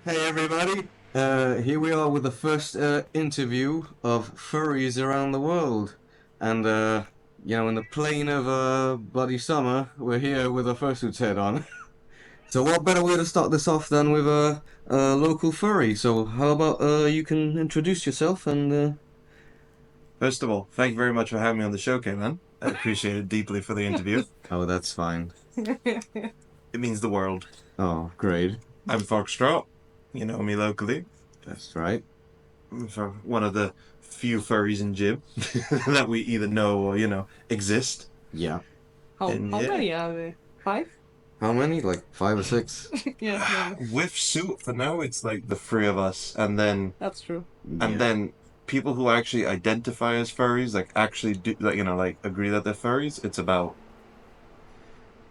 Hey everybody! Here we are with the first interview of furries around the world. And, in the plane of bloody summer, we're here with a fursuit's head on. So what better way to start this off than with a local furry? So how about you can introduce yourself and... First of all, thank you very much for having me on the show, K-lan. I appreciate it deeply for the interview. Oh, that's fine. It means the world. Oh, great. I'm Foxtrot. You know me locally. That's right. I'm one of the few furries in gym that we either know or, exist. Yeah. How And yeah. many are there? 5? How many? Like 5 or 6? Yeah, With Suit, for now, it's like the three of us. And that's true. then people who actually identify as furries, like actually do, like, agree that they're furries, it's about,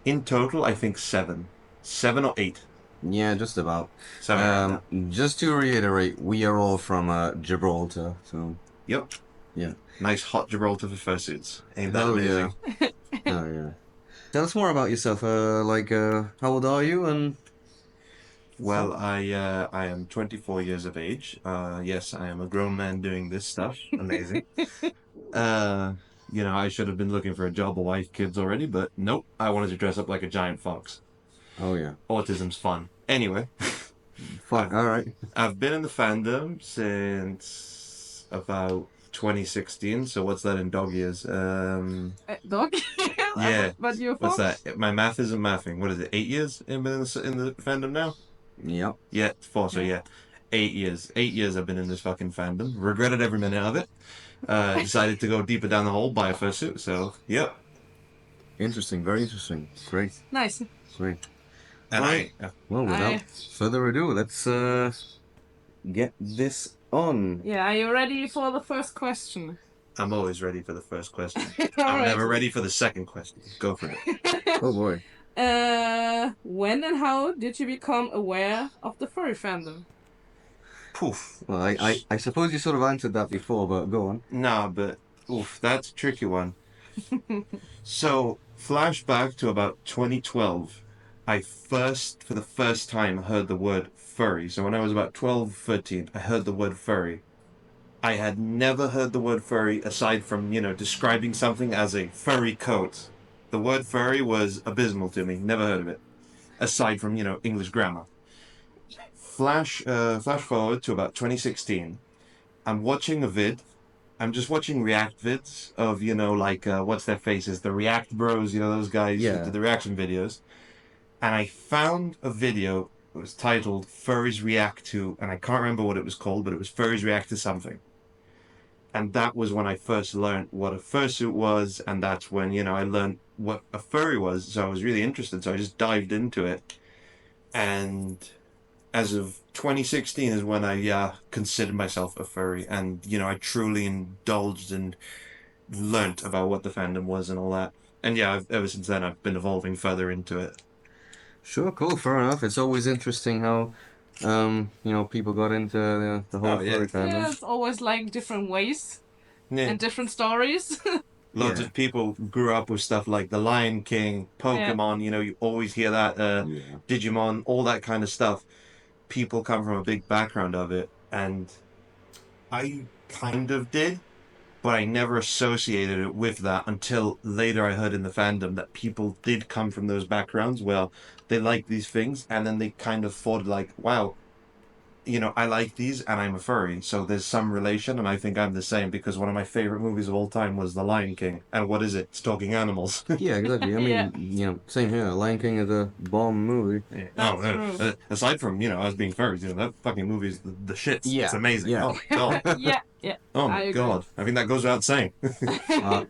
in total, I think 7. 7 or 8. Yeah, just about. 7 right now. Just to reiterate, we are all from Gibraltar, so Yep. yeah. Nice hot Gibraltar for fursuits. Ain't that Oh amazing? yeah. Oh yeah. Tell us more about yourself. How old are you? And Well, I am 24 years of age. Yes, I am a grown man doing this stuff. Amazing. Uh, I should have been looking for a job, a wife, kids already, but nope. I wanted to dress up like a giant fox. oh yeah. Autism's fun. Anyway, Fuck. All right. I've been in the fandom since about 2016. So what's that in dog years? Dog? Yeah. But you're What's fox? that? My math isn't mathing. What is it? 8 years in the fandom now? Yep. Yeah, 4. So Yeah. yeah, 8 years. 8 years I've been in this fucking fandom. Regretted every minute of it. Decided to go deeper down the hole, buy a fursuit. So yep. Interesting. Very interesting. Great. Nice. Great. And Right. Well, without further ado, let's get this on. Yeah, are you ready for the first question? I'm always ready for the first question. All I'm right. never ready for the second question. Go for it. Oh boy. When and how did you become aware of the furry fandom? Poof. Well, I suppose you sort of answered that before, but go on. Nah, but oof, that's a tricky one. So, flashback to about 2012. I for the first time, heard the word furry. So when I was about 12, 13, I heard the word furry. I had never heard the word furry aside from, describing something as a furry coat. The word furry was abysmal to me. Never heard of it. Aside from, English grammar. Flash forward to about 2016. I'm watching a vid. I'm just watching React vids of, what's their faces? The React bros, those guys who Yeah. did the reaction videos. And I found a video that was titled Furries React to, and I can't remember what it was called, but it was Furries React to something. And that was when I first learned what a fursuit was, and that's when, I learned what a furry was. So I was really interested, so I just dived into it. And as of 2016 is when I considered myself a furry, and, I truly indulged and learnt about what the fandom was and all that. And yeah, ever since then, I've been evolving further into it. Sure. Cool. Fair enough. It's always interesting how, people got into the whole Oh, yeah. furry fandom. Yeah, it's always like different ways Yeah. and different stories. Lots Yeah. of people grew up with stuff like The Lion King, Pokemon, you always hear that, Yeah. Digimon, all that kind of stuff. People come from a big background of it, and I kind of did, but I never associated it with that until later I heard in the fandom that people did come from those backgrounds. Well, they like these things, and then they kind of thought like, wow, I like these and I'm a furry, so there's some relation, and I think I'm the same because one of my favorite movies of all time was The Lion King. And what is it? It's talking animals. Yeah, exactly. I mean, Yeah. same here. Lion King is a bomb movie. Yeah. That's true. Aside from, us being furries, that fucking movie is the shits. Yeah, It's amazing. yeah. Oh, my God. Yeah, yeah. Oh, I my agree. God. I think that goes without saying. Uh,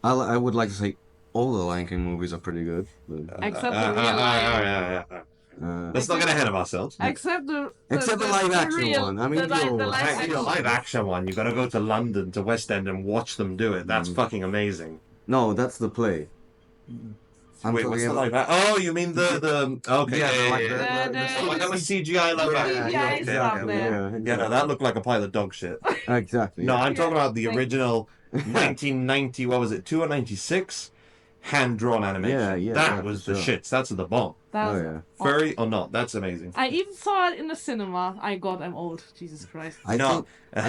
I would like to say all the Lion King movies are pretty good. But, Except the real lion. Let's not get ahead of ourselves. Except the live action real, one. I mean, the, li- yo, the live Hey, The action. live action one, you gotta go to London, to West End, and watch them do it. That's fucking amazing. no, that's the play. I'm Wait, what's talking the about- live action? Oh, you mean the okay, Yeah, like the- Oh, like that was CGI live action. CGI Yeah, stuff okay. there. Yeah, no, that looked like a pile of dog shit. Exactly. No, I'm Yeah. talking about the Thank- original 1990, what was it, 2 or 96? Hand-drawn animation. Yeah, That yeah, was for the sure. shits. That's the bomb. That Oh was yeah. Furry or not, that's amazing. I even saw it in the cinema. I'm old. Jesus Christ. I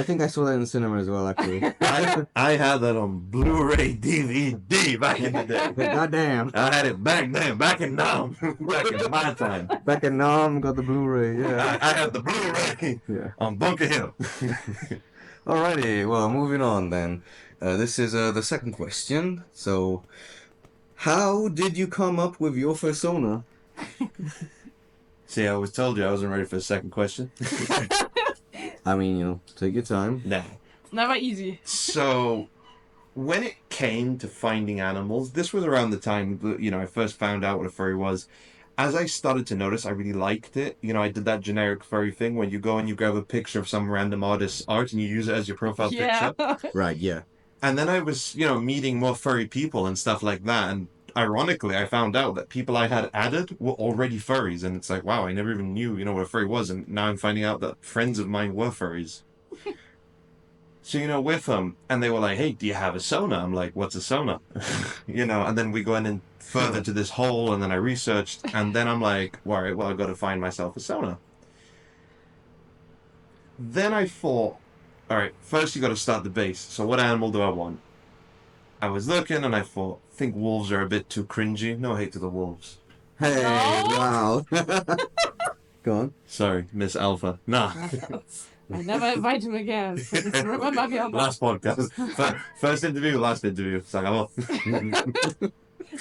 think I saw that in the cinema as well, actually. I had that on Blu-ray DVD back in the day. Goddamn. I had it back then, back in Nam, back in my time. Back in Nam, got the Blu-ray. Yeah. I had the Blu-ray Yeah. on Bunker Hill. Alrighty. Well, moving on then. This is the second question. So, how did you come up with your persona? See, I was told you I wasn't ready for the second question. I mean, take your time. Nah. Never easy. So, when it came to finding animals, this was around the time that, I first found out what a furry was. As I started to notice, I really liked it. I did that generic furry thing when you go and you grab a picture of some random artist's art and you use it as your profile picture. Right, yeah. And then I was, meeting more furry people and stuff like that. And ironically, I found out that people I had added were already furries. And it's like, wow, I never even knew, what a furry was. And now I'm finding out that friends of mine were furries. So, with them, and they were like, hey, do you have a sona? I'm like, what's a sona? And then we go in further to this hole, and then I researched, and then I'm like, all right, well, I've got to find myself a sona. Then I thought, all right, first you got to start the base. So what animal do I want? I was looking, and I thought, I think wolves are a bit too cringy. No hate to the wolves. Hey, No. wow. Go on. Sorry, Miss Alpha. Nah. I never invite him again. So just remember me on that. Last podcast. First interview, last interview. Se acabó.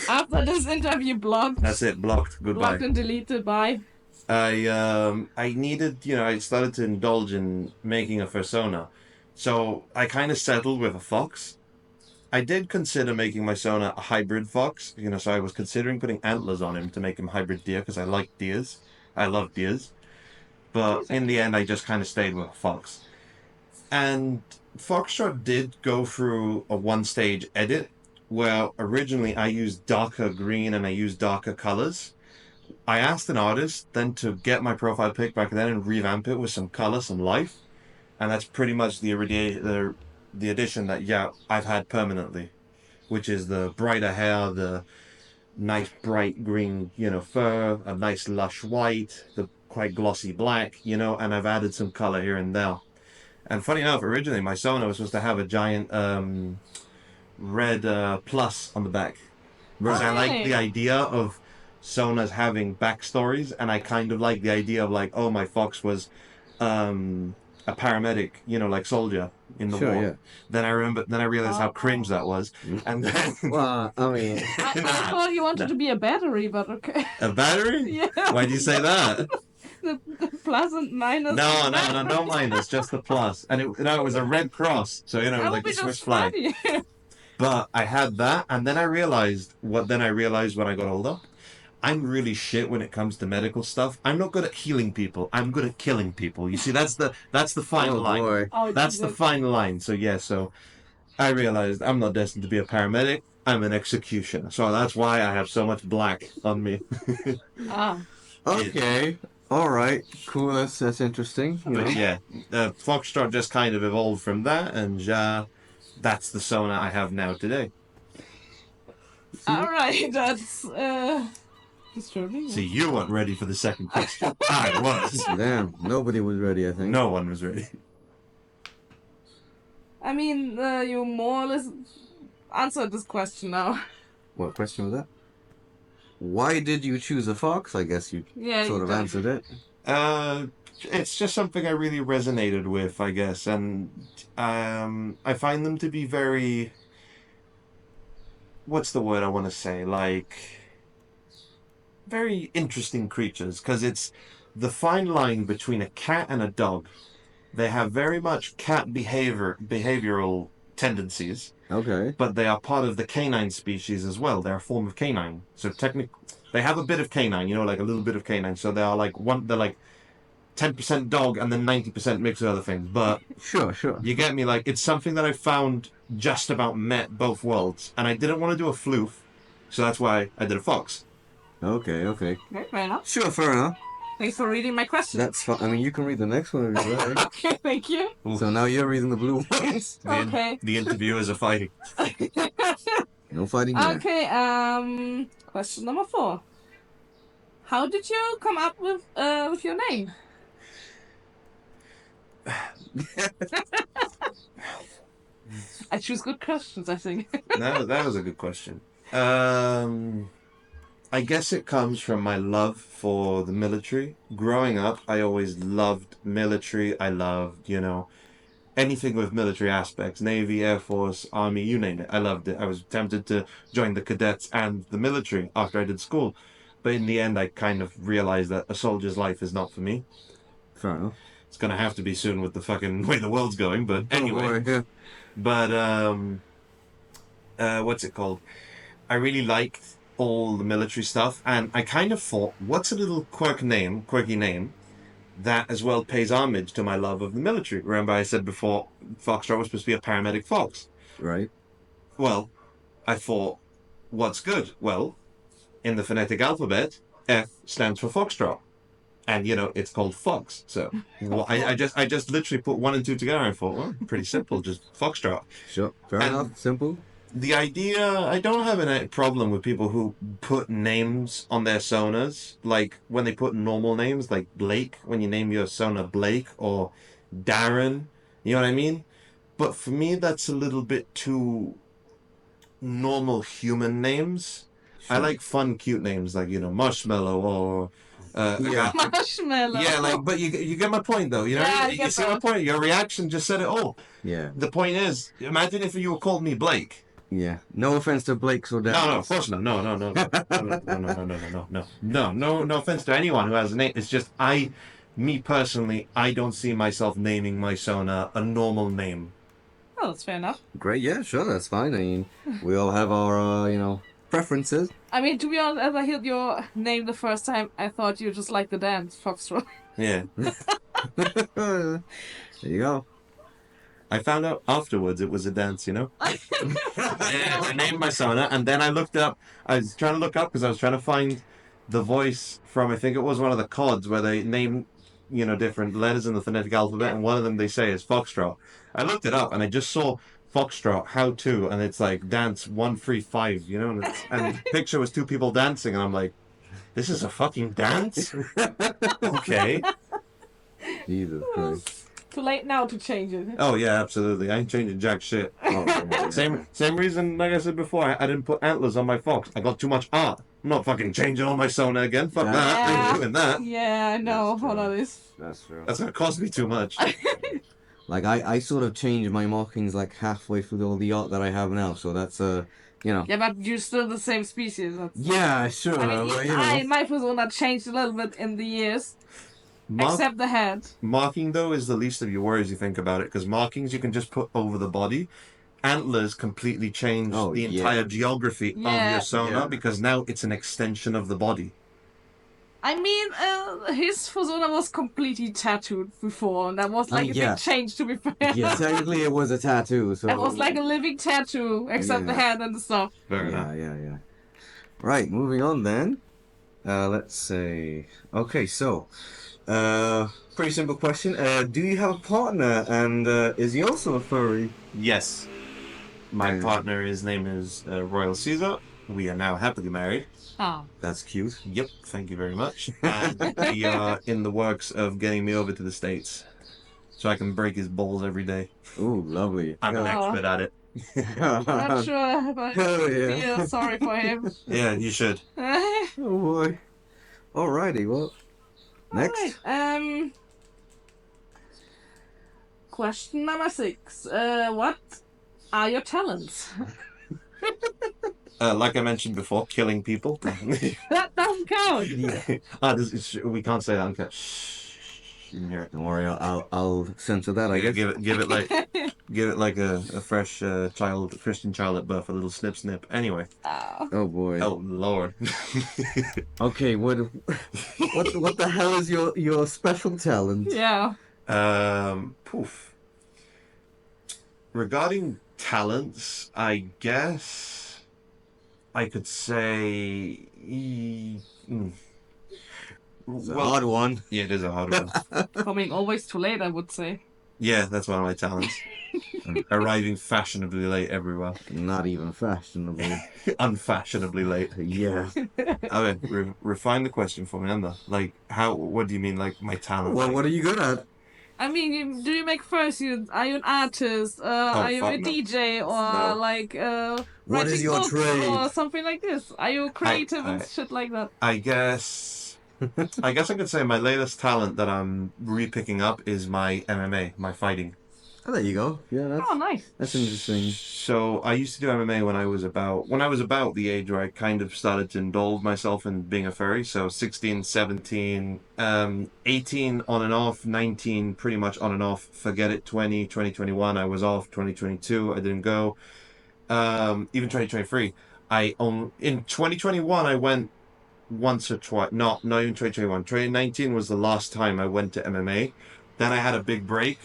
After this interview, blocked. That's it. Blocked. Goodbye. Blocked and deleted. Bye. I needed, I started to indulge in making a persona. So I kind of settled with a fox. I did consider making my sona a hybrid fox, so I was considering putting antlers on him to make him hybrid deer because I like deers. I love deers. But in the end, I just kind of stayed with a fox. And Foxtrot did go through a one-stage edit where originally I used darker green and I used darker colors. I asked an artist then to get my profile pic back then and revamp it with some color, some life. And that's pretty much the addition that, I've had permanently, which is the brighter hair, the nice bright green, fur, a nice lush white, the quite glossy black, and I've added some color here and there. And funny enough, originally my sona was supposed to have a giant red plus on the back. Because I like the idea of sonas having backstories, and I kind of like the idea of my fox was a paramedic, like soldier in the war. Yeah. Then I realized how cringe that was. And then Well, I mean, I thought you wanted to be a battery, but okay. A battery? Yeah. Why'd you say that? The plus and minus. No minus, just the plus. And it was a red cross, so That would like be the Swiss just flag. funny. But I had that, and then I realized when I got older, I'm really shit when it comes to medical stuff. I'm not good at healing people. I'm good at killing people. You see, that's the fine line. boy. Oh, That's the Jesus. fine line. So I realized I'm not destined to be a paramedic. I'm an executioner. So that's why I have so much black on me. Ah. Okay. All right. Cool. That's interesting. But yeah, Foxtrot just kind of evolved from that, and that's the sona I have now today. All right. That's disturbing. See, you weren't ready for the second question. I was. Damn. Nobody was ready, I think. No one was ready. I mean, you more or less answered this question now. What question was that? Why did you choose a fox? I guess you Yeah. sort of you answered it. It's just something I really resonated with, I guess, and I find them to be very. What's the word I want to say? Very interesting creatures, because it's the fine line between a cat and a dog. They have very much cat behavioral tendencies, Okay. but they are part of the canine species as well. They're a form of canine. So technically, they have a bit of canine, like a little bit of canine. So they are they're like 10% dog and then 90% mix with other things. But Sure. you get me? It's something that I found just about met both worlds. And I didn't want to do a floof, so that's why I did a fox. Okay. Okay, fair enough. Sure, fair enough. Thanks for reading my question. That's fine. I mean, you can read the next one if you like. Okay, thank you. So now you're reading the blue ones. Okay. The interviewers are fighting. No fighting there. Okay, question number 4. How did you come up with your name? I choose good questions, I think. That was a good question. I guess it comes from my love for the military. Growing up, I always loved military. I loved, anything with military aspects, Navy, Air Force, Army, you name it. I loved it. I was tempted to join the cadets and the military after I did school. But in the end, I kind of realized that a soldier's life is not for me. Fair enough. It's going to have to be soon with the fucking way the world's going. But anyway. Don't worry, yeah. But, what's it called? I really liked all the military stuff. And I kind of thought, what's a little quirky name that as well pays homage to my love of the military. Remember I said before, Foxtrot was supposed to be a paramedic fox. Right. Well, I thought, what's good? Well, in the phonetic alphabet, F stands for Foxtrot. And, it's called Fox. So I just literally put 1 and 2 together and thought, well, pretty simple, just Foxtrot. Sure. Fair enough. Simple. The idea, I don't have a problem with people who put names on their sonars, like when they put normal names, like Blake, when you name your sonar Blake, or Darren, you know what I mean? But for me, that's a little bit too normal human names. Sure. I like fun, cute names, like, Marshmallow, or... Yeah. Marshmallow. Yeah, but you get my point, though, you know? Yeah, I you get see that. my point? Your reaction just said it all. Yeah. The point is, imagine if you called me Blake. Yeah. No offense to Blake or Dan. No, of course not. No. No offense to anyone who has a name. It's just me personally, I don't see myself naming my sonar a normal name. Oh, that's fair enough. Great. Yeah. Sure. That's fine. I mean, we all have our preferences. I mean, to be honest, as I heard your name the first time, I thought you just like the dance, Foxtrot. Yeah. There you go. I found out afterwards it was a dance, Yeah, I named my sonar, and then I looked up. I was trying to look up because I was trying to find the voice from, I think it was one of the CODs where they name, different letters in the phonetic alphabet, and one of them they say is Foxtrot. I looked it up, and I just saw Foxtrot, how to, and it's like dance 135, and the picture was 2 people dancing, and I'm like, this is a fucking dance? Okay. Jesus Christ. Too late now to change it. Oh yeah, absolutely. I ain't changing jack shit. Oh, yeah. Same reason, like I said before, I didn't put antlers on my fox. I got too much art. I'm not fucking changing all my sonar again. Fuck Yeah. that. I ain't doing that. Yeah, I know. That's Hold true. on this. That's true. That's gonna cost me too much. Like I sort of changed my markings like halfway through all the art that I have now, so that's Yeah, but you're still the same species. Yeah, sure. I mean, but, my persona changed a little bit in the years, Mark- except the head. marking though is the least of your worries. You think about it, because markings you can just put over the body. Antlers completely change Oh, the yeah. entire geography of Yeah. your sonar Yeah. because now it's an extension of the body. I mean, his persona was completely tattooed before, and that was like a yeah. big change, to be fair. yeah, technically it was a tattoo, so It was like a living tattoo, except the Yeah. head and the stuff. Fair enough. yeah. Right, moving on then. Let's say. Okay, so pretty simple question. Do you have a partner, and is he also a furry? Yes. My Yeah. partner, his name is Royal Caesar. We are now happily married. Oh. That's cute. Yep, thank you very much. And we are in the works of getting me over to the States so I can break his balls every day. Ooh, lovely. I'm an Yeah. expert at it. I'm not sure, but Hell I yeah. feel sorry for him. Yeah, you should. Oh boy. Alrighty, well. Next. Alright, question number 6. What are your talents? Like I mentioned before, killing people. That doesn't count. We can't say that. Okay. Shh. You can hear it. Don't worry, I'll censor that, I guess. Give it like a fresh Christian child at birth, a little snip. Anyway. Oh. Oh boy. Oh Lord. Okay, what the hell is your special talent? Yeah. Poof. Regarding talents, I guess I could say. It's a hard one. Yeah, it is a hard one. Coming always too late, I would say. Yeah, that's one of my talents. Arriving fashionably late everywhere. Not even fashionable. Unfashionably late. Yeah. Okay, refine the question for me, Amber. Like, what do you mean, like, my talent? Well, like, what are you good at? I mean, do you make fursuits? Are you an artist? Are you fuck a no. DJ or No. like What is writing your books trade? or something like this? Are you creative and shit like that? I guess I could say my latest talent that I'm re-picking up is my MMA, my fighting. Oh, there you go. Yeah, Oh, nice. that's interesting. So I used to do MMA when I was about the age where I kind of started to indulge myself in being a furry. So 16, 17, 18 on and off, 19 pretty much on and off. Forget it, 2021 I was off, 2022 I didn't go. Even 2023 in 2021 I went once or twice. Not even 2021. 2019 was the last time I went to MMA. Then I had a big break,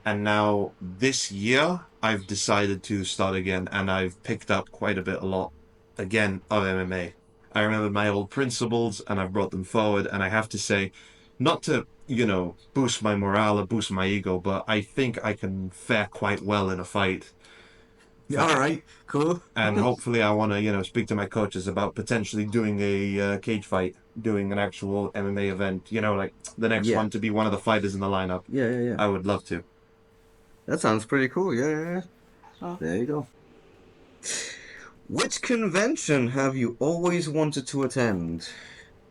and now this year I've decided to start again, and I've picked up quite a lot again of MMA. I remember my old principles, and I've brought them forward, and I have to say, not to boost my morale or boost my ego, but I think I can fare quite well in a fight. All right, cool. And hopefully I want to, speak to my coaches about potentially doing a cage fight, doing an actual MMA event, like the next one to be one of the fighters in the lineup. Yeah. I would love to. That sounds pretty cool. Yeah. Oh. There you go. Which convention have you always wanted to attend?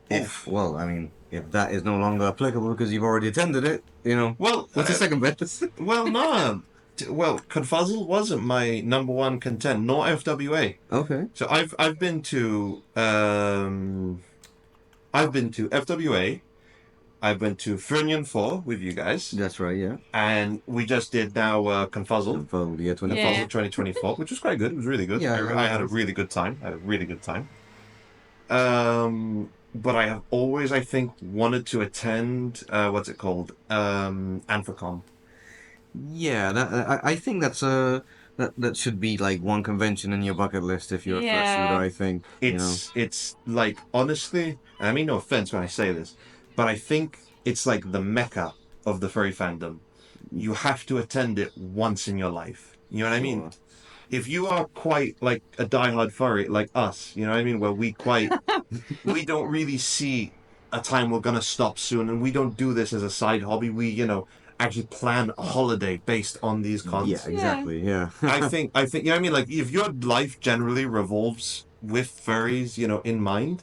If that is no longer applicable because you've already attended it, Well, what's the second best? Well, no. Well, Confuzzle wasn't my number one content, nor FWA. Okay. So I've been to FWA. I've been to Furnian 4 with you guys. That's right, yeah. And we just did now Confuzzle. Confuzzle, yeah, 24. Yeah. Confuzzle 2024, which was quite good. It was really good. Yeah, I had a really good time. But I have always, I think, wanted to attend, what's it called? Anthrocon. Yeah, I think that should be like one convention in your bucket list if you're a fursuiter, I think. It's like, honestly, and I mean no offense when I say this, but I think it's like the mecca of the furry fandom. You have to attend it once in your life. You know what I mean? If you are quite like a diehard furry like us, you know what I mean, where we don't really see a time we're gonna stop soon, and we don't do this as a side hobby. We, actually plan a holiday based on these cons. Yeah, exactly. Yeah. I think you know what I mean, like if your life generally revolves with furries, in mind,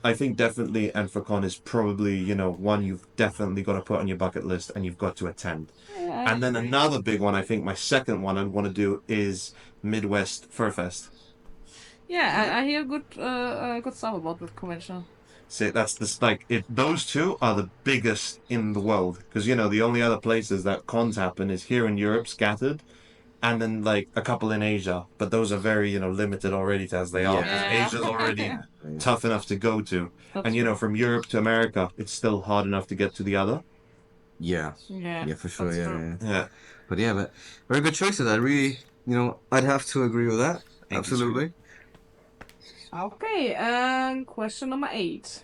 I think definitely Anthrocon is probably, one you've definitely got to put on your bucket list and you've got to attend. Yeah, and then another big one, I think my second one I'd want to do is Midwest Fur Fest. Yeah, I hear good stuff about that convention. See, that's those two are the biggest in the world, because the only other places that cons happen is here in Europe, scattered, and then like a couple in Asia, but those are very limited already as they are. Yeah. Asia's already tough enough to go to, That's and from Europe to America, it's still hard enough to get to the other. Yeah, for sure. That's Yeah, true. Yeah. but very good choices. I really, I'd have to agree with that. Thank you, Absolutely. Okay, and question number 8.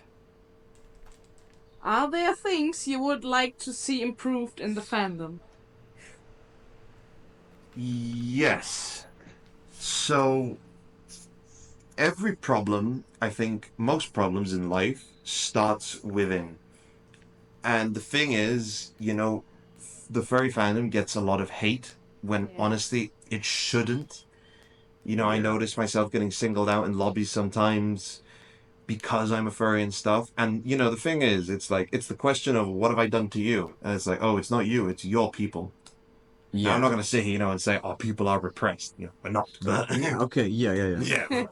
Are there things you would like to see improved in the fandom? Yes. So every problem, I think most problems in life starts within. And the thing is, the furry fandom gets a lot of hate when honestly it shouldn't. I notice myself getting singled out in lobbies sometimes because I'm a furry and stuff. And the thing is, it's like, it's the question of what have I done to you? And it's like, oh, it's not you, it's your people. Yeah. Now, I'm not going to sit here, and say, oh, people are repressed. We're not. But, Okay. Yeah. yeah.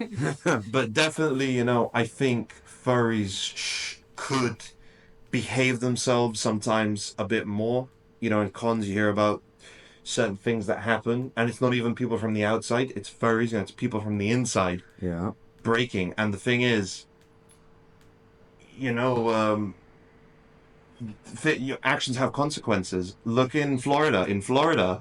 But definitely, I think furries could behave themselves sometimes a bit more. In cons, you hear about certain things that happen, and it's not even people from the outside, it's furries, it's people from the inside Yeah. breaking. And the thing is, your actions have consequences. Look in Florida.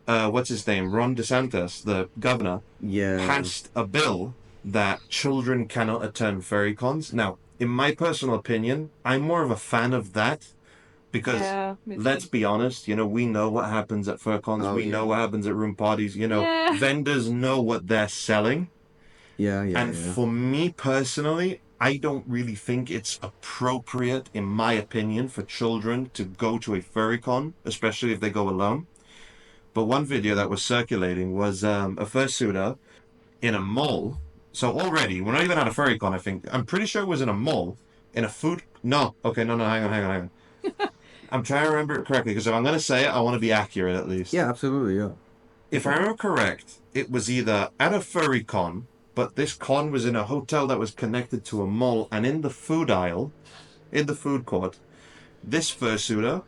What's his name? Ron DeSantis, the governor, passed a bill that children cannot attend furry cons. Now, in my personal opinion, I'm more of a fan of that Because Yeah, me too. let's be honest, we know what happens at fur cons. Oh, We know yeah. what happens at room parties. Yeah. Vendors know what they're selling. Yeah, yeah, And yeah. for me personally, I don't really think it's appropriate, in my opinion, for children to go to a furry con, especially if they go alone. But one video that was circulating was a fursuiter in a mall. So already, we're not even at a furry con, I think. I'm pretty sure it was in a mall, in a food. No, okay, no, hang on. I'm trying to remember it correctly because if I'm going to say it, I want to be accurate at least. Yeah, absolutely, yeah. If I remember correct, it was either at a furry con, but this con was in a hotel that was connected to a mall, and in the food aisle, in the food court, this fursuiter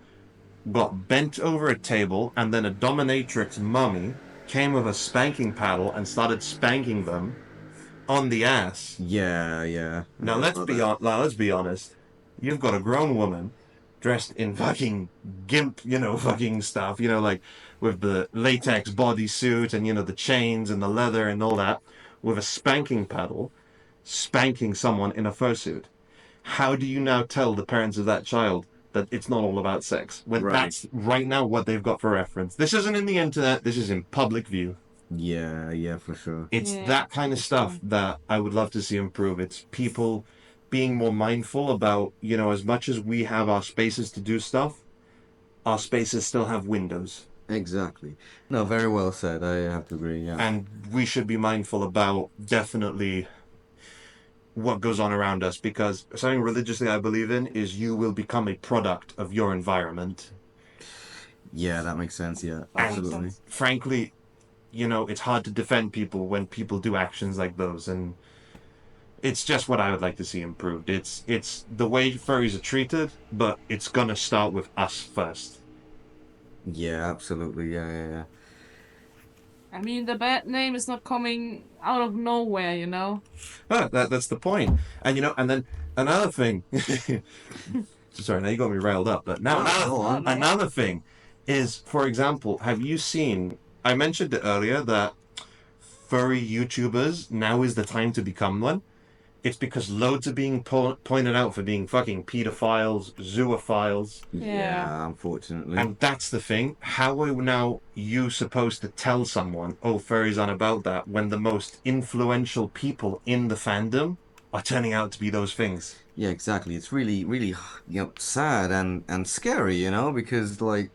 got bent over a table, and then a dominatrix mummy came with a spanking paddle and started spanking them on the ass. Yeah, yeah. Now let's be honest. You've got a grown woman dressed in fucking gimp, fucking stuff, like with the latex bodysuit and the chains and the leather and all that, with a spanking paddle, spanking someone in a fursuit. How do you now tell the parents of that child that it's not all about sex when Right. that's right now what they've got for reference? This isn't in the internet. This is in public view. Yeah, yeah, for sure. It's Yeah. that kind of stuff that I would love to see improve. It's people being more mindful about, as much as we have our spaces to do stuff, our spaces still have windows. Exactly. No, very well said. I have to agree, yeah. And we should be mindful about definitely what goes on around us, because something religiously I believe in is you will become a product of your environment. Yeah, that makes sense, yeah. That makes Absolutely. sense. Frankly, it's hard to defend people when people do actions like those, and it's just what I would like to see improved. It's the way furries are treated, but it's gonna start with us first. Yeah, absolutely, yeah, yeah, yeah. I mean, the bad name is not coming out of nowhere, That's the point. And and then another thing. Sorry, now you got me riled up. But now Go on. another thing is, for example, have you seen? I mentioned it earlier that furry YouTubers, now is the time to become one. It's because loads are being pointed out for being fucking pedophiles, zoophiles. Yeah. Unfortunately. And that's the thing. How are now you supposed to tell someone, oh, furries aren't about that, when the most influential people in the fandom are turning out to be those things? Yeah, exactly. It's really, really, sad and scary, because, like,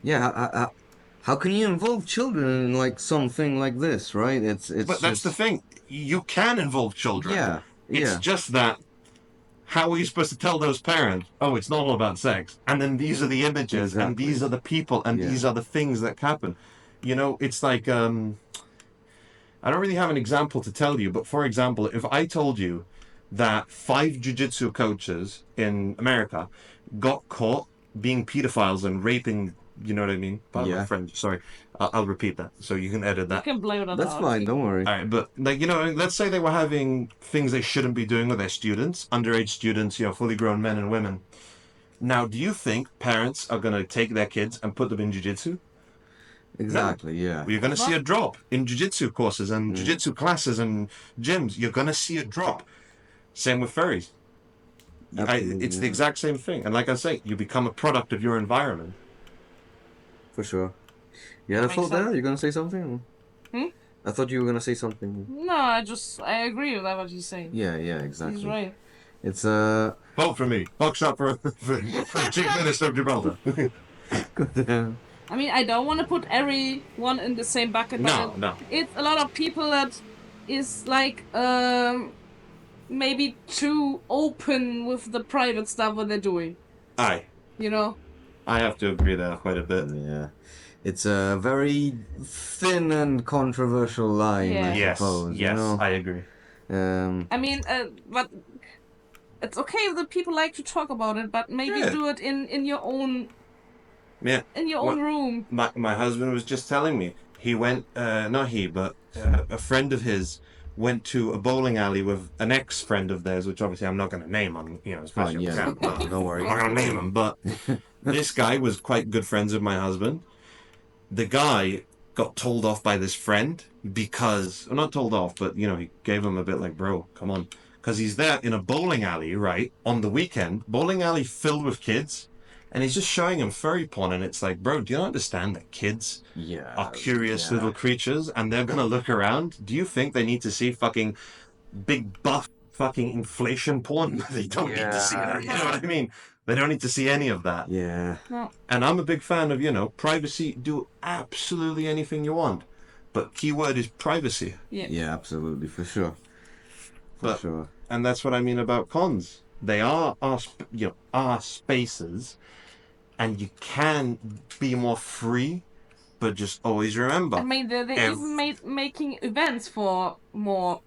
yeah, how can you involve children in, like, something like this, right? It's But that's the thing. You can involve children. Yeah, It's yeah. just that, how are you supposed to tell those parents, oh, it's not all about sex? And then these are the images, and Exactly. these are the people, and Yeah. these are the things that happen. It's like, I don't really have an example to tell you, but for example, if I told you that 5 jiu-jitsu coaches in America got caught being pedophiles and raping, you know what I mean? Pardon my Yeah. French, sorry. I'll repeat that, so you can edit You that. can blame it on That's the fine, don't worry. All right, but like let's say they were having things they shouldn't be doing with their students, underage students, fully grown men and women. Now, do you think parents are gonna take their kids and put them in jiu-jitsu? Exactly, yeah. You're gonna see a drop in jiu-jitsu courses and jiu-jitsu classes and gyms. You're gonna see a drop. Same with furries. Absolutely, It's the yeah. exact same thing. And like I say, you become a product of your environment. For sure. You had a Makes thought there? sense. You gonna say something? Hmm? I thought you were gonna say something. No, I agree with that what he's saying. Yeah, yeah, exactly. He's right. It's Vote for me. Vote shop for Chief Minister of Gibraltar. I mean, I don't want to put everyone in the same bucket, but No. it's a lot of people that is like maybe too open with the private stuff what they're doing. Aye. I have to agree there quite a bit. yeah. It's a very thin and controversial line, Yeah. I Yes, suppose. yes, I agree. I mean, but it's okay if the people like to talk about it, but maybe Yeah. do it in your own Yeah. own room. My husband was just telling me he went, not he, but a friend of his went to a bowling alley with an ex-friend of theirs, which obviously I'm not going to name on, especially yeah. on camera. Don't worry. I'm not going to name him, but this guy was quite good friends with my husband. The guy got told off by this friend because, well, not told off, but, he gave him a bit like, bro, come on. Because he's there in a bowling alley, right, on the weekend, bowling alley filled with kids, And he's just showing him furry porn, and it's like, bro, do you not understand that kids Yeah. are curious little creatures, and they're gonna look around? Do you think they need to see fucking big buff fucking inflation porn? They don't need to see that. You know what I mean? They don't need to see any of that. Yeah. No. And I'm a big fan of, privacy. Do absolutely anything you want. But keyword is privacy. Yeah. Yeah, absolutely, for sure. For But- sure. And that's what I mean about cons. They are our spaces, and you can be more free, but just always remember. I mean, they even making events for more.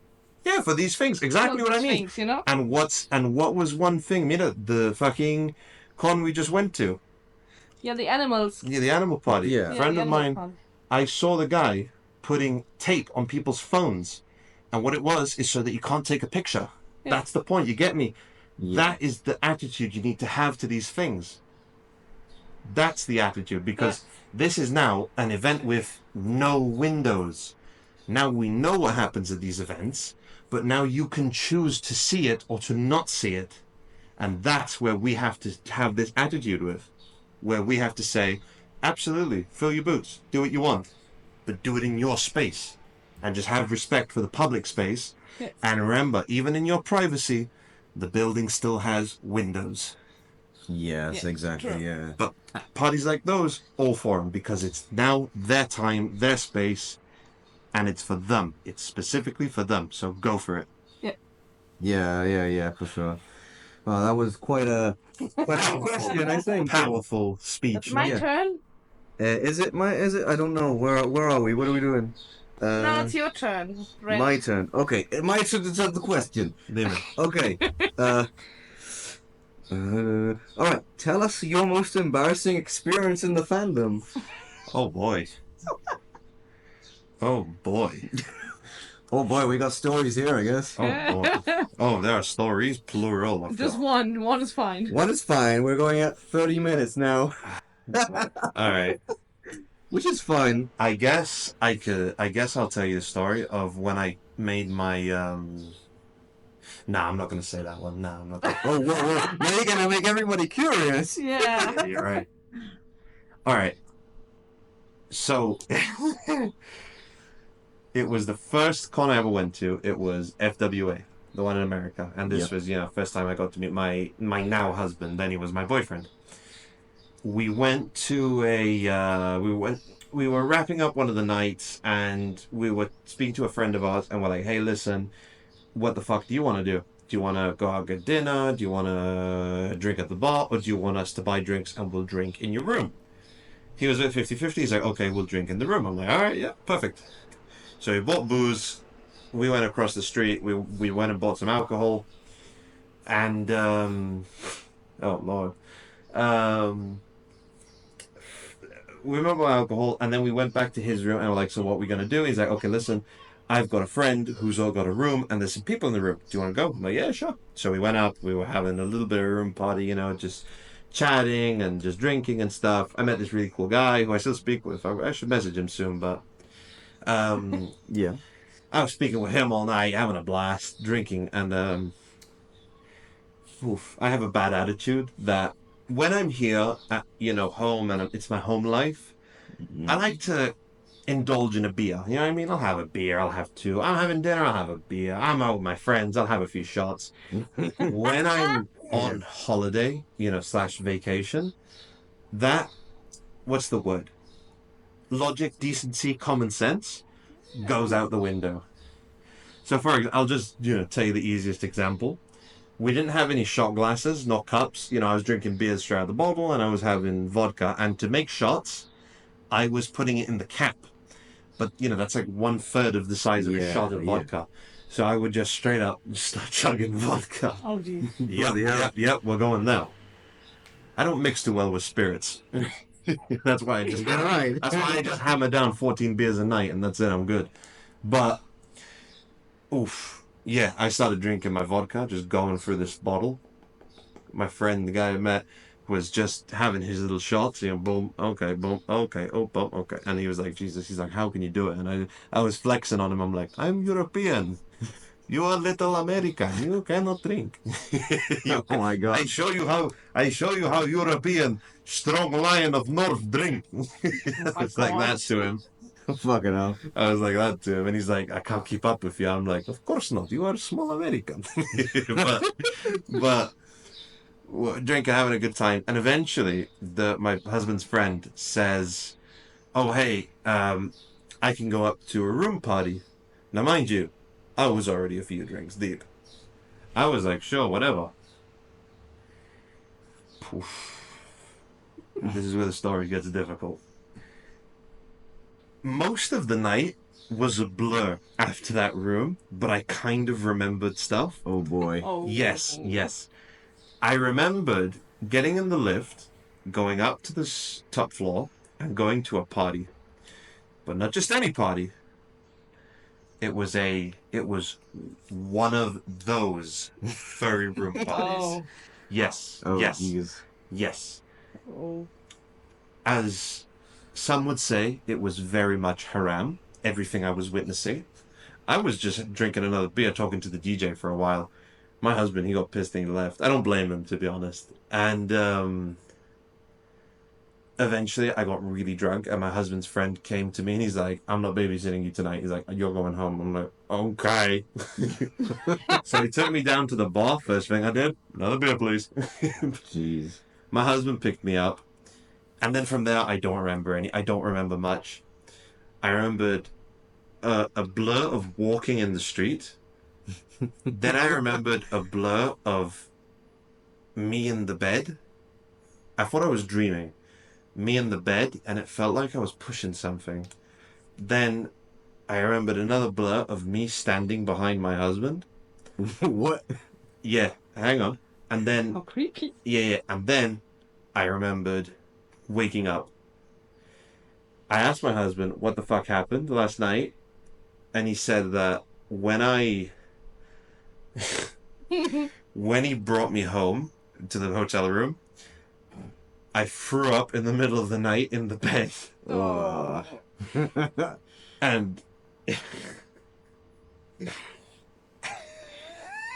Yeah, for these things. Exactly what I mean. Things, you know? And what was one thing, the fucking con we just went to? Yeah, the animals. Yeah, the animal party. Yeah. Friend the of animal mine, party. I saw the guy putting tape on people's phones. And what it was is so that you can't take a picture. Yeah. That's the point, you get me? Yeah. That is the attitude you need to have to these things. That's the attitude, because this is now an event with no windows. Now we know what happens at these events, but now you can choose to see it or to not see it. And that's where we have to have this attitude with, where we have to say, absolutely, fill your boots, do what you want, but do it in your space. And just have respect for the public space. Yes. And remember, even in your privacy, the building still has windows. Yes, Yeah, exactly, true. yeah. But parties like those, all for them, because it's now their time, their space, and it's for them. It's specifically for them, so go for it. Yeah, for sure. Well, that was quite a question, I think. Powerful speech. My Yeah. turn? Is it? I don't know. Where are we? What are we doing? No, it's your turn. Red. My turn. Okay, my turn to tell the question. Dime. Okay. All right. Tell us your most embarrassing experience in the fandom. Oh boy. Oh boy. Oh boy, we got stories here, I guess. Oh boy. Oh, there are stories, plural. I Just feel. one. One is fine. One is fine. We're going at 30 minutes now, All right. which is fine. I guess I'll tell you the story of when I made my Nah, I'm not gonna say that one. Nah, I'm not. Oh, whoa. Now you're gonna make everybody curious. Yeah. You're right. All right. So it was the first con I ever went to. It was FWA, the one in America, and this Yep. was first time I got to meet my now husband. Then he was my boyfriend. We went to we were wrapping up one of the nights, and we were speaking to a friend of ours, and we're like, hey, listen, what the fuck do you want to do? Do you want to go out get dinner? Do you want to drink at the bar? Or do you want us to buy drinks and we'll drink in your room? He was at 50-50. He's like, okay, we'll drink in the room. I'm like, all right, yeah, perfect. So we bought booze. We went across the street. We went and bought some alcohol. And, oh, Lord. We remember alcohol, and then we went back to his room, and we're like, so what are we going to do? He's like, okay, listen, I've got a friend who's all got a room, and there's some people in the room. Do you want to go? I'm like, yeah, sure. So we went up. We were having a little bit of a room party, just chatting and just drinking and stuff. I met this really cool guy who I still speak with. I should message him soon, but Yeah. I was speaking with him all night, having a blast, drinking, and I have a bad attitude that when I'm here at home and it's my home life, I like to indulge in a beer. You know what I mean? I'll have a beer. I'll have two. I'm having dinner. I'll have a beer. I'm out with my friends. I'll have a few shots. When I'm on holiday, / vacation, what's the word? Logic, decency, common sense goes out the window. So for example, I'll just tell you the easiest example. We didn't have any shot glasses, nor cups. I was drinking beers straight out of the bottle, and I was having vodka. And to make shots, I was putting it in the cap. But, that's like 1/3 of the size of a shot of vodka. So I would just straight up start chugging vodka. Oh, geez. Yep, we're going now. I don't mix too well with spirits. That's why I just hammer down 14 beers a night, and that's it, I'm good. But, yeah, I started drinking my vodka, just going through this bottle. My friend, the guy I met, was just having his little shots, boom, okay, oh, boom, okay. And he was like, Jesus, he's like, how can you do it? And I was flexing on him. I'm like, I'm European. You are little American. You cannot drink. Oh my god. I show you how European strong lion of North drink. my It's like that God. to him. Fucking hell. I was like that to him, and he's like, I can't keep up with you. I'm like, of course not. You are a small American. but drinking, having a good time, and eventually, my husband's friend says, "Oh hey, I can go up to a room party." Now, mind you, I was already a few drinks deep. I was like, sure, whatever. Poof. This is where the story gets difficult. Most of the night was a blur after that room, but I kind of remembered stuff. Oh boy. Oh. Yes. I remembered getting in the lift, going up to the top floor, and going to a party. But not just any party. It was one of those furry room parties. Oh. Yes. Oh, yes. jeez. Yes. Oh. As some would say, it was very much haram, everything I was witnessing. I was just drinking another beer, talking to the DJ for a while. My husband, he got pissed and he left. I don't blame him, to be honest. And eventually I got really drunk, and my husband's friend came to me and he's like, I'm not babysitting you tonight. He's like, you're going home. I'm like, okay. So he took me down to the bar. First thing I did, another beer, please. Jeez. My husband picked me up. And then from there, I don't remember much. I remembered a blur of walking in the street. Then I remembered a blur of me in the bed. I thought I was dreaming. Me in the bed, and it felt like I was pushing something. Then I remembered another blur of me standing behind my husband. What? Yeah, hang on. And then, How creepy. yeah, and then I remembered waking up. I asked my husband what the fuck happened last night, and he said that when he brought me home to the hotel room, I threw up in the middle of the night in the bed. Oh. And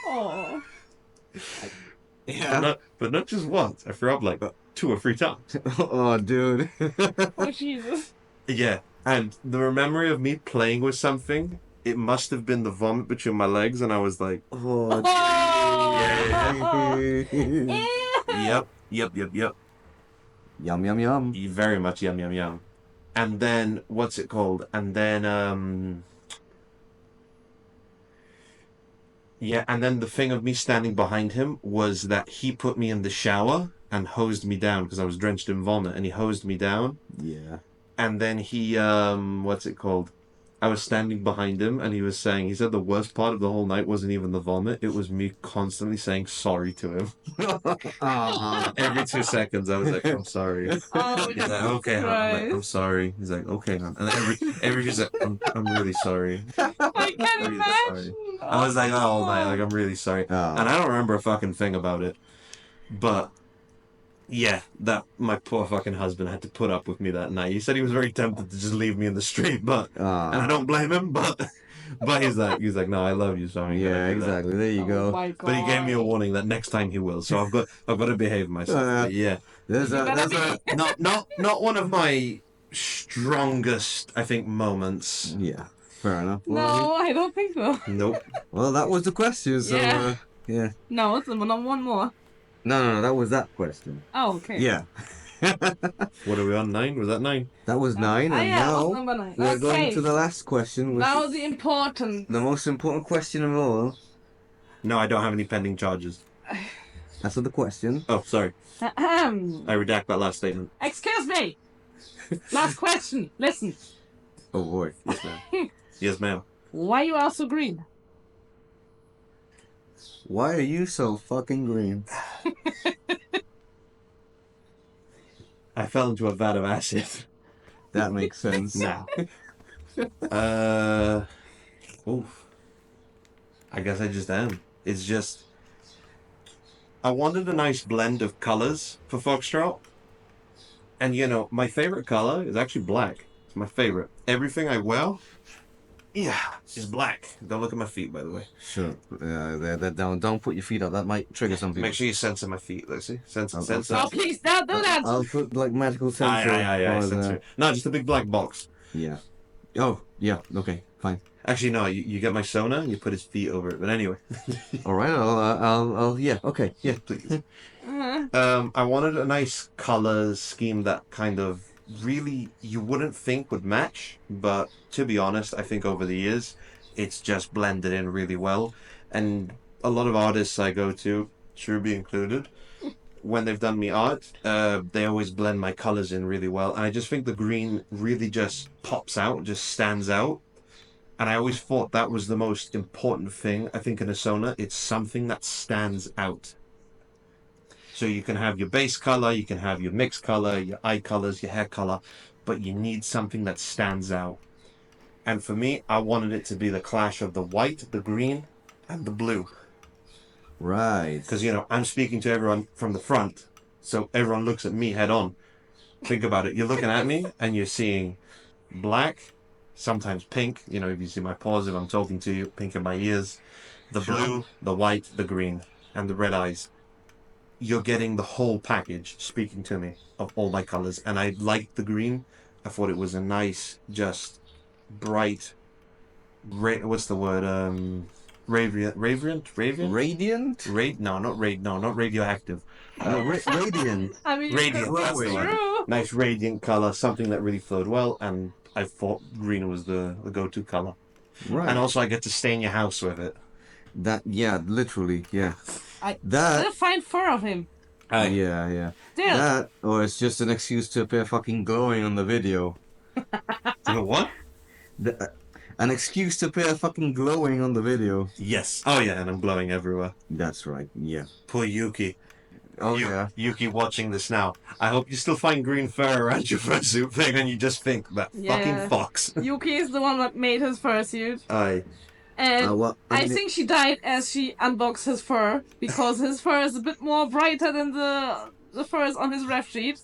Oh. Yeah. but not just once. I threw up like 2 or 3 times. Oh, dude. Oh, Jesus. Yeah, and the memory of me playing with something, it must have been the vomit between my legs, and I was like, Oh, Oh. yep. Yum, yum, yum. Very much yum. And then, what's it called? And then, yeah, and then the thing of me standing behind him was that he put me in the shower and hosed me down because I was drenched in vomit, and he hosed me down. Yeah. And then he, what's it called? I was standing behind him, and he said the worst part of the whole night wasn't even the vomit, it was me constantly saying sorry to him. Every 2 seconds, I was like, I'm sorry. Oh, He's like, okay, hon. I'm like, I'm sorry. He's like, okay, hon. And then every he's like, I'm really sorry. I can't Really imagine. I was like, oh, night, like, I'm really sorry. Oh. And I don't remember a fucking thing about it. But yeah, that my poor fucking husband had to put up with me that night. He said he was very tempted to just leave me in the street, and I don't blame him. But he's like, no, I love you, so I'm Yeah, gonna do that. exactly. There you Oh go. my God. But he gave me a warning that next time he will, so I've got to behave myself. But yeah, There's a not one of my strongest, I think, moments. yeah. Fair enough. No, I don't think so. Nope. Well, that was the question. So Yeah. yeah. No, it's not one more. No, that was that question. Oh, okay. Yeah. What are we on? 9? Was that 9? That was 9, Ah, and yeah, now that's number 9. we're going Okay. to the last question, which Now is the important. the most important question of all. No, I don't have any pending charges. That's the question. Oh, sorry. Ahem. I redact that last statement. Excuse me. Last question. Listen. Oh boy. Yes, ma'am. Yes, ma'am. Why you are so green? Why are you so fucking green? I fell into a vat of acid. That makes sense. Now. Oof. I guess I just am. It's just, I wanted a nice blend of colors for Foxtrot. And my favorite color is actually black. It's my favorite. Everything I wear Yeah, she's black. Don't look at my feet, by the way. Sure. Don't put your feet up. That might trigger some people. Make sure you censor my feet. Let's see. Censor, I'll censor. Oh, please, don't do that! I'll put like magical sensor. Aye, for censor. No, just a big black box. Yeah. Oh, yeah. Okay, fine. Actually, no. You get my sonar and you put his feet over it. But anyway. All right. I'll. Yeah. Okay. Yeah. Please. I wanted a nice color scheme that kind of really you wouldn't think would match, but to be honest, I think over the years it's just blended in really well. And a lot of artists I go to, Shurubi included, when they've done me art, they always blend my colors in really well. And I just think the green really just pops out, just stands out. And I always thought that was the most important thing. I think in a Sona, it's something that stands out. So you can have your base color, you can have your mixed color, your eye colors, your hair color, but you need something that stands out. And for me, I wanted it to be the clash of the white, the green, and the blue. Right. Because, I'm speaking to everyone from the front, so everyone looks at me head on. Think about it. You're looking at me, and you're seeing black, sometimes pink, if you see my paws, if I'm talking to you, pink in my ears, the blue, the white, the green, and the red eyes. You're getting the whole package speaking to me of all my colors. And I liked the green. I thought it was a nice, just bright, what's the word? Radiant? No, not radioactive. Radiant. I mean, Radiant, that's that's the word. true. Nice radiant color, something that really flowed well. And I thought green was the go-to color. Right. And also I get to stain your house with it. Yeah, literally, yeah. Still find fur of him. Yeah. Still. That, or it's just an excuse to appear fucking glowing on the video. What? An excuse to appear fucking glowing on the video. Yes. Oh yeah, and I'm glowing everywhere. That's right, yeah. Poor Yuki. Oh, yeah. Yuki watching this now. I hope you still find green fur around your fursuit thing and you just think, that fucking fox. Yuki is the one that made his fursuit. Aye. And Well, I think she died as she unboxed his fur, because his fur is a bit more brighter than the furs on his ref sheet.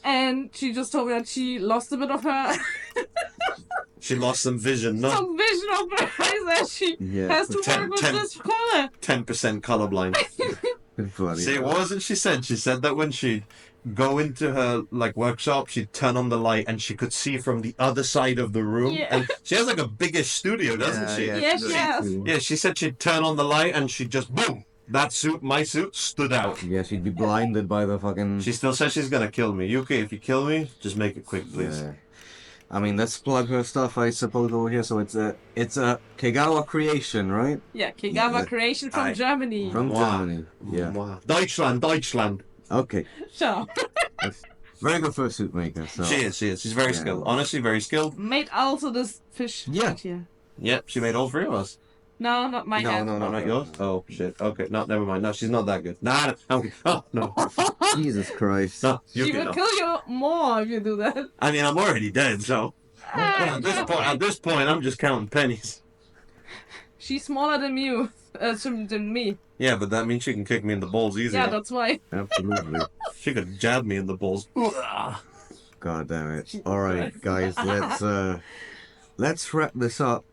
And she just told me that she lost a bit of her She lost some vision, no? some vision of her eyes as she has to work with this color. 10% colorblind. Bloody See, hell. what was it she said? She said that when she'd go into her workshop, she'd turn on the light and she could see from the other side of the room. Yeah. And she has a biggish studio, doesn't she? Yeah, she has. Yeah, she said she'd turn on the light and she'd just boom. That suit, my suit, stood out. Yeah, she'd be blinded by the fucking... She still says she's gonna kill me. Yuki, if you kill me, just make it quick, please. Yeah. I mean, let's plug her stuff, I suppose, over here. So it's a Kegawa creation, right? Yeah, Kigawa creation from Aye. Germany. From Wow. Germany. Yeah. Wow. Deutschland. Okay. So, Very good fursuit maker. So. She is. She's very Yeah. skilled. Honestly, very skilled. made also this fish Yeah. right here. Yep, she made all three of us. No, not my hand. No, not yours. Oh shit. Okay, no, never mind. No, she's not that good. Nah, no. Okay. Oh no. Jesus Christ. No, She Yuki, will no. kill you more if you do that. I mean, I'm already dead, so at this point, I'm just counting pennies. She's smaller than you, than me. Yeah, but that means she can kick me in the balls easy. Yeah, that's why. Absolutely. She could jab me in the balls. God damn it. Alright, guys, let's wrap this up.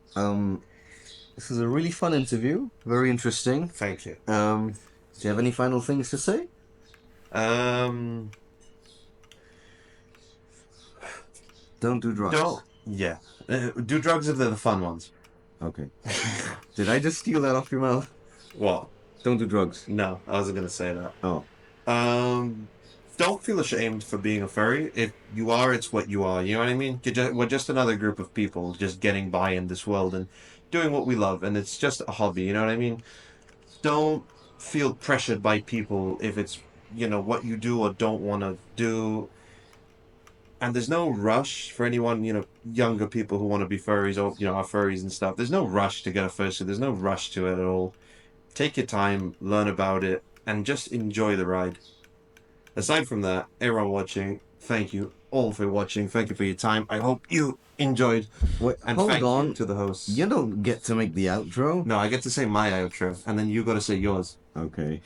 This is a really fun interview. Very interesting. Thank you. Do you have any final things to say? Don't do drugs. Don't. Yeah. Do drugs if they're the fun ones. Okay. Did I just steal that off your mouth? What? Don't do drugs. No, I wasn't gonna say that. Oh. Don't feel ashamed for being a furry. If you are, it's what you are. You know what I mean? We're just another group of people just getting by in this world and doing what we love, and it's just a hobby. You know what I mean? Don't feel pressured by people if it's what you do or don't want to do. And there's no rush for anyone, younger people who want to be furries or are furries and stuff. There's no rush to get a fursuit. There's no rush to it at all. Take your time, learn about it, and just enjoy the ride. Aside from that, everyone watching, thank you all for watching. Thank you for your time. I hope you enjoyed. Wait, And hold thank on. you to the hosts. You don't get to make the outro. No, I get to say my outro, and then you got to say yours. Okay.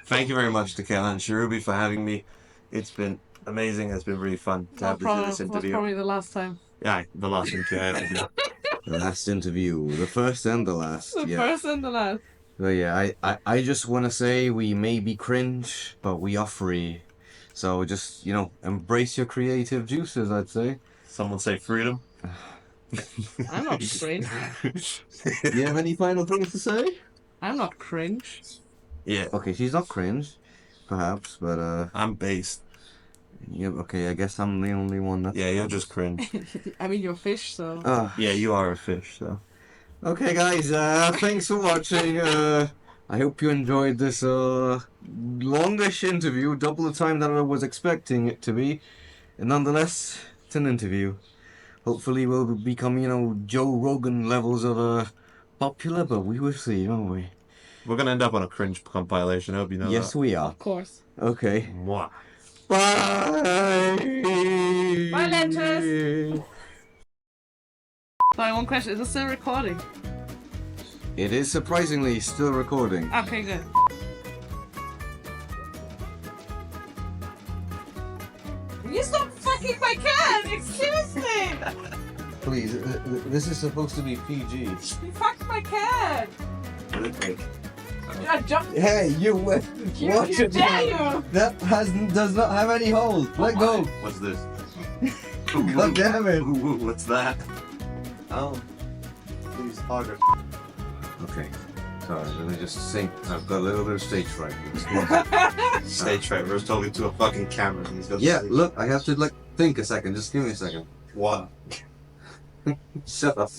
Thank you very much to K-lan and Shurubi for having me. It's been amazing. It's been really fun to have this That's interview. probably the last time. Yeah, the last interview I had. The last interview, the first and the last. The Yeah. first and the last. But yeah, I just want to say we may be cringe, but we are free. So just, embrace your creative juices, I'd say. Someone say freedom. I'm not cringe. Do you have any final things to say? I'm not cringe. Yeah, Okay, she's not cringe, perhaps, but I'm based. yeah, okay, I guess I'm the only one that. Yeah, you're just cringe. I mean, you're fish, so. Yeah, you are a fish, so. Okay, guys, thanks for watching. I hope you enjoyed this longish interview, double the time that I was expecting it to be. And nonetheless, it's an interview. Hopefully we'll become, Joe Rogan levels of popular, but we will see, won't we? We're gonna end up on a cringe compilation. I hope you know Yes, that. we are. Of course. Okay. Mwah. Bye! Bye, Lentus! Sorry, one question. Is it still recording? It is surprisingly still recording. Okay, good. You stop fucking my cat! Excuse me! Please, this is supposed to be PG. You fucked my cat! I jumped. Hey, you watch it. Dare you! That does not have any hold. Let go. What's this? God damn it. Ooh, what's that? Oh. Please, harder. Okay. Sorry, let me just think. I've got a little bit of stage fright. Stage fright. We're talking to a fucking camera. And he's got Yeah, stage- look, I have to think a second. Just give me a second. What? Shut up.